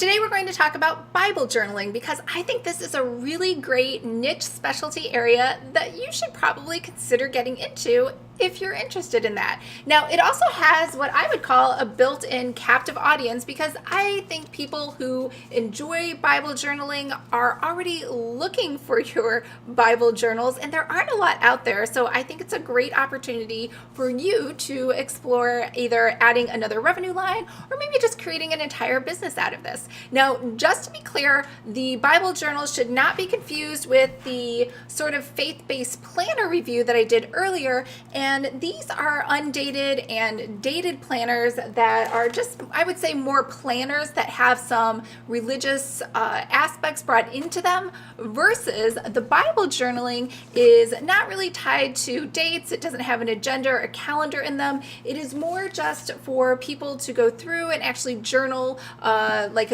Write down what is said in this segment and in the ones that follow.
Today we're going to talk about Bible journaling because I think this is a really great niche specialty area that you should probably consider getting into if you're interested in that. Now, it also has what I would call a built-in captive audience because I think people who enjoy Bible journaling are already looking for your Bible journals, and there aren't a lot out there. So I think it's a great opportunity for you to explore either adding another revenue line or maybe just creating an entire business out of this. Now, just to be clear, the Bible journals should not be confused with the sort of faith-based planner review that I did earlier. And these are undated and dated planners that are just, I would say, more planners that have some religious aspects brought into them versus the Bible journaling is not really tied to dates. It doesn't have an agenda or a calendar in them. It is more just for people to go through and actually journal like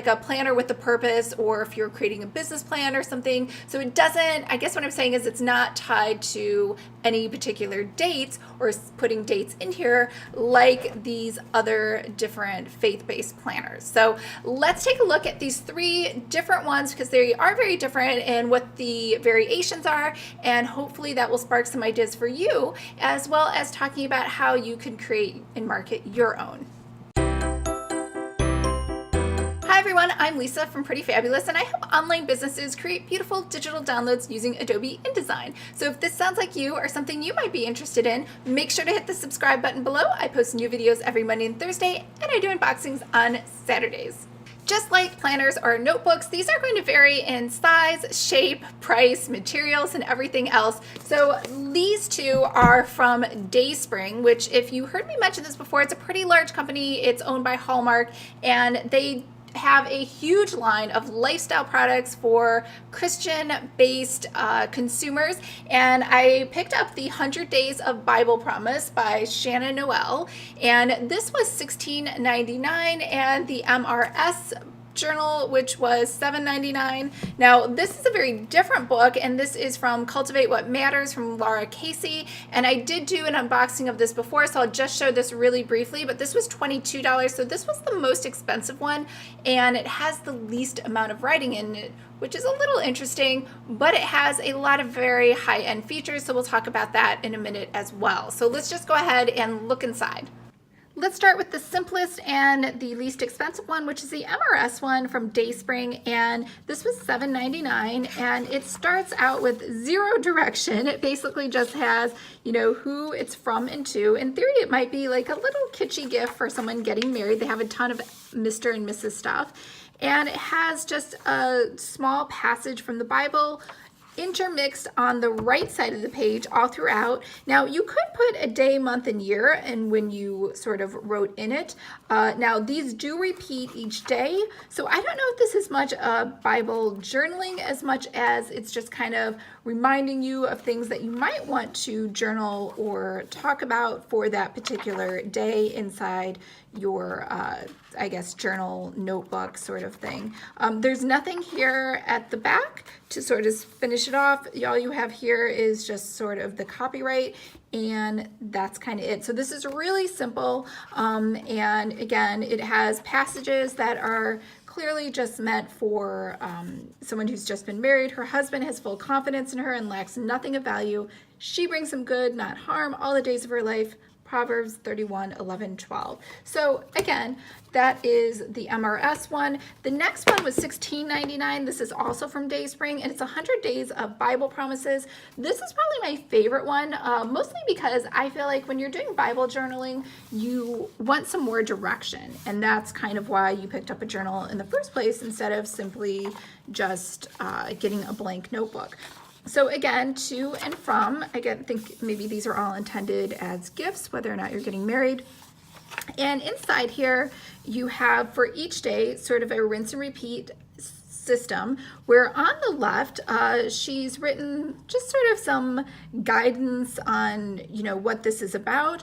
a planner with a purpose, or if you're creating a business plan or something. So it doesn't, I guess what I'm saying is it's not tied to any particular dates or putting dates in here like these other different faith-based planners. So let's take a look at these three different ones because they are very different and what the variations are, and hopefully that will spark some ideas for you, as well as talking about how you can create and market your own. Hi everyone, I'm Lisa from Pretty Fabulous, and I help online businesses create beautiful digital downloads using Adobe InDesign. So if this sounds like you or something you might be interested in, make sure to hit the subscribe button below. I post new videos every Monday and Thursday, and I do unboxings on Saturdays. Just like planners or notebooks, these are going to vary in size, shape, price, materials, and everything else. So these two are from DaySpring, which, if you heard me mention this before, it's a pretty large company. It's owned by Hallmark, and they have a huge line of lifestyle products for Christian-based consumers. And I picked up the 100 Days of Bible Promise by Shannon Noel, and this was $16.99, and the MRS journal, which was $7.99. Now, this is a very different book, and this is from Cultivate What Matters from Lara, and I did do an unboxing of this before, so I'll just show this really briefly, but this was $22, so this was the most expensive one, and it has the least amount of writing in it, which is a little interesting, but it has a lot of very high-end features, so we'll talk about that in a minute as well. So let's just go ahead and look inside. Let's start with the simplest and the least expensive one, which is the MRS one from DaySpring, and this was $7.99, and it starts out with zero direction. It basically just has, who it's from and to. In theory, it might be like a little kitschy gift for someone getting married. They have a ton of Mr. and Mrs. stuff, and it has just a small passage from the Bible intermixed on the right side of the page all throughout. Now, you could put a day, month, and year and when you sort of wrote in it. Now, these do repeat each day, so I don't know if this is much Bible journaling as much as it's just kind of reminding you of things that you might want to journal or talk about for that particular day inside your I guess journal notebook sort of thing. There's nothing here at the back to sort of finish it off. All you have here is just sort of the copyright, and that's kind of it. So this is really simple, and again, it has passages that are clearly just meant for someone who's just been married. Her husband has full confidence in her and lacks nothing of value. She brings him good, not harm, all the days of her life. Proverbs 31:11-12. So again, that is the MRS one. The next one was $16.99. This is also from DaySpring, and it's 100 Days of Bible Promises. This is probably my favorite one, mostly because I feel like when you're doing Bible journaling, you want some more direction, and that's kind of why you picked up a journal in the first place instead of simply just getting a blank notebook. So again, to and from, I think maybe these are all intended as gifts, whether or not you're getting married. And inside here, you have for each day sort of a rinse and repeat system, where on the left, she's written just sort of some guidance on, what this is about.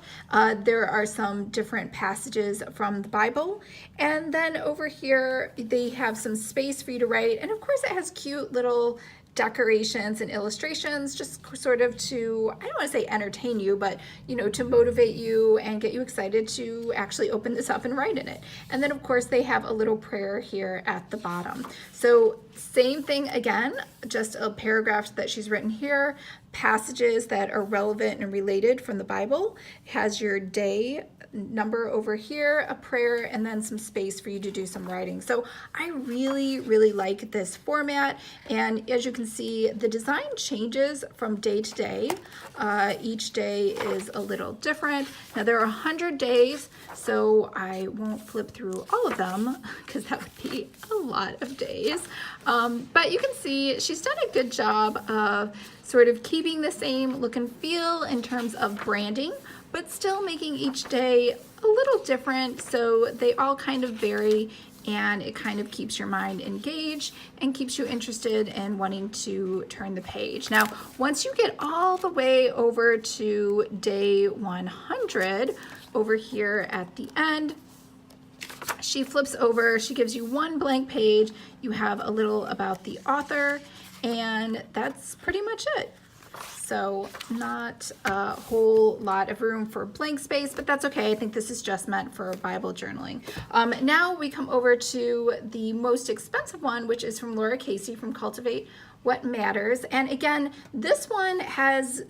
There are some different passages from the Bible. And then over here, they have some space for you to write. And of course, it has cute little decorations and illustrations, just sort of to, I don't want to say entertain you, but to motivate you and get you excited to actually open this up and write in it. And then of course they have a little prayer here at the bottom. So same thing again, just a paragraph that she's written here, passages that are relevant and related from the Bible, has your day number over here, a prayer, and then some space for you to do some writing. So I really, really like this format. And as you can see, the design changes from day to day. Each day is a little different. Now there are 100 days, so I won't flip through all of them because that would be a lot of days. But you can see she's done a good job of sort of keeping the same look and feel in terms of branding, but still making each day a little different, so they all kind of vary, and it kind of keeps your mind engaged and keeps you interested in wanting to turn the page. Now, once you get all the way over to day 100, over here at the end, she flips over, she gives you one blank page, you have a little about the author, and that's pretty much it. So not a whole lot of room for blank space, but that's okay. I think this is just meant for Bible journaling. Now we come over to the most expensive one, which is from Lara from Cultivate What Matters. And again, this one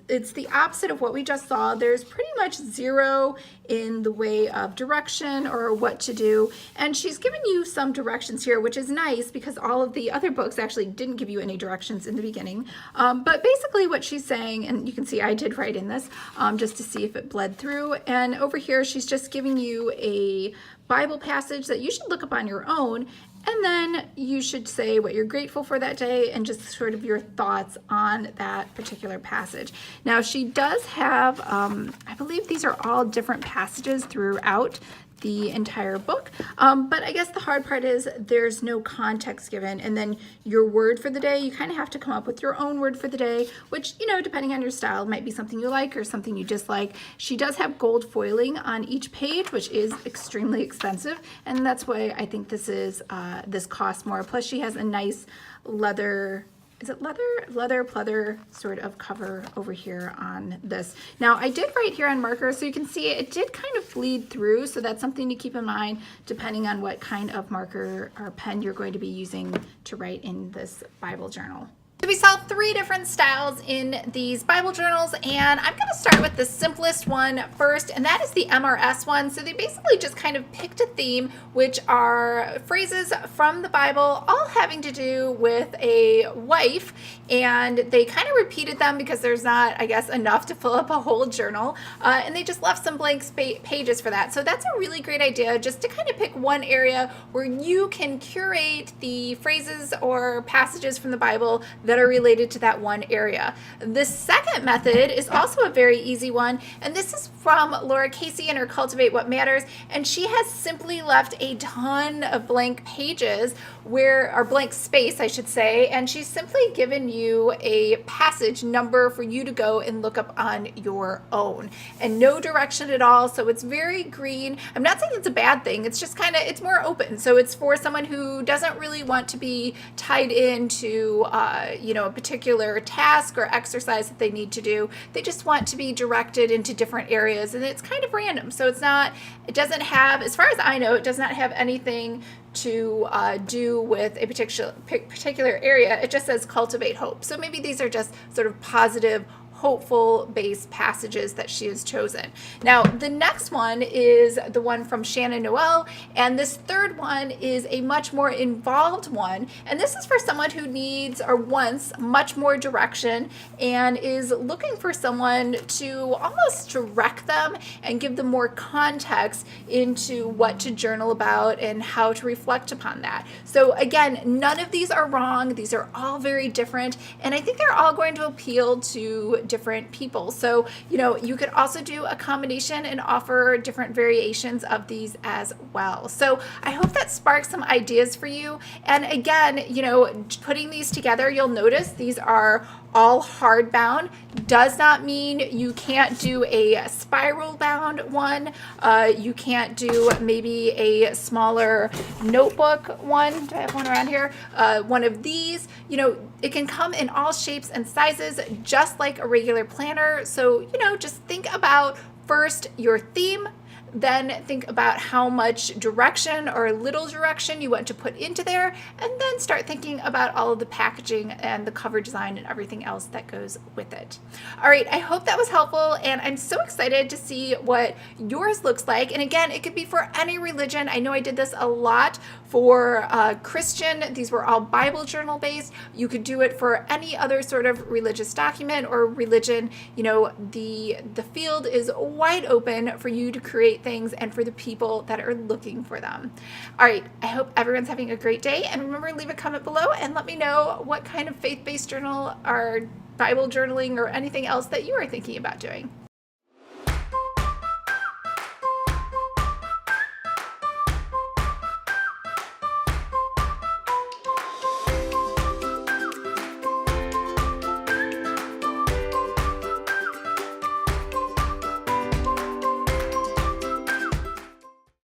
it's the opposite of what we just saw. There's pretty much zero in the way of direction or what to do. And she's given you some directions here, which is nice because all of the other books actually didn't give you any directions in the beginning. But basically what she's saying, and you can see I did write in this just to see if it bled through. And over here, she's just giving you a Bible passage that you should look up on your own. And then you should say what you're grateful for that day and just sort of your thoughts on that particular passage. Now, she does have, I believe these are all different passages throughout the entire book. But I guess the hard part is there's no context given, and then your word for the day, you kind of have to come up with your own word for the day, which, depending on your style, might be something you like or something you dislike. She does have gold foiling on each page, which is extremely expensive, and that's why I think this costs more. Plus she has a nice leather, is it leather pleather sort of cover over here on this. Now I did write here on marker, so you can see it did kind of bleed through, so that's something to keep in mind depending on what kind of marker or pen you're going to be using to write in this Bible journal. So we saw 3 different styles in these Bible journals, and I'm going to start with the simplest one first, and that is the MRS one. So they basically just kind of picked a theme, which are phrases from the Bible, all having to do with a wife, and they kind of repeated them because there's not, I guess, enough to fill up a whole journal, and they just left some blank pages for that. So that's a really great idea, just to kind of pick one area where you can curate the phrases or passages from the Bible that are related to that one area. The second method is also a very easy one, and this is from Lara and her Cultivate What Matters, and she has simply left a ton of blank pages or blank space, I should say, and she's simply given you a passage number for you to go and look up on your own, and no direction at all. So it's very green. I'm not saying it's a bad thing, it's just it's more open. So it's for someone who doesn't really want to be tied into a particular task or exercise that they need to do. They just want to be directed into different areas, and it's kind of random. So it doesn't have, as far as I know, it does not have anything to do with a particular area. It just says cultivate hope. So maybe these are just sort of positive, hopeful based passages that she has chosen. Now, the next one is the one from Shannon Noel, and this third one is a much more involved one, and this is for someone who needs or wants much more direction and is looking for someone to almost direct them and give them more context into what to journal about and how to reflect upon that. So again, none of these are wrong. These are all very different, and I think they're all going to appeal to different people. So, you could also do a combination and offer different variations of these as well. So I hope that sparks some ideas for you. And again, putting these together, you'll notice these are all hardbound. Does not mean you can't do a spiral bound one. You can't do maybe a smaller notebook one. Do I have one around here? One of these. You know, it can come in all shapes and sizes, just like a regular planner. So, you know, just think about first your theme, then think about how much direction or little direction you want to put into there, and then start thinking about all of the packaging and the cover design and everything else that goes with it. All right, I hope that was helpful, and I'm so excited to see what yours looks like. And again, it could be for any religion. I know I did this a lot for Christian. These were all Bible journal based. You could do it for any other sort of religious document or religion. You know, the field is wide open for you to create things and for the people that are looking for them. All right, I hope everyone's having a great day, and remember, leave a comment below and let me know what kind of faith-based journal or Bible journaling or anything else that you are thinking about doing.